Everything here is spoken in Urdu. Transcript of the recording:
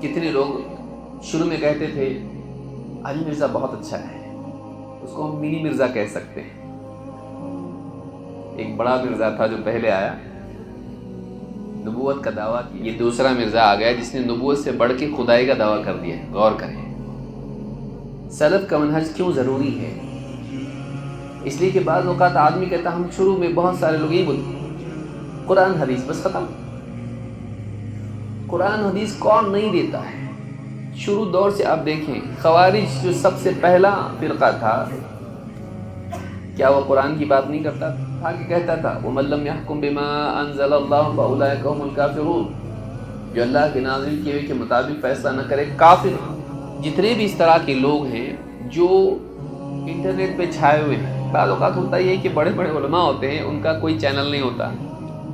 کتنے لوگ شروع میں کہتے تھے علی مرزا بہت اچھا ہے، اس کو ہم منی مرزا کہہ سکتے ہیں۔ ایک بڑا مرزا تھا جو پہلے آیا، نبوت کا دعویٰ کیا، یہ دوسرا مرزا آ گیا جس نے نبوت سے بڑھ کے خدائی کا دعویٰ کر دیا۔ غور کریں سلف کا منہج کیوں ضروری ہے؟ اس لیے کہ بعض اوقات آدمی کہتا ہم شروع میں بہت سارے لوگ یہی بولتے قرآن حدیث بس ختم۔ قرآن حدیث کون نہیں دیتا ہے؟ شروع دور سے آپ دیکھیں، خوارج جو سب سے پہلا فرقہ تھا، کیا وہ قرآن کی بات نہیں کرتا تھا کہ کہتا تھا وَمَن لَّمْ يَحْكُم بِمَا أَنزَلَ اللَّهُ فَأُولَٰئِكَ هُمُ الْكَافِرُونَ، جو اللہ کے نازل کیے ہوئے کے مطابق فیصلہ نہ کرے کافر۔ جتنے بھی اس طرح کے لوگ ہیں جو انٹرنیٹ پہ چھائے ہوئے ہیں، بعض اوقات ہوتا یہ ہے کہ بڑے بڑے علماء ہوتے ہیں، ان کا کوئی چینل نہیں ہوتا،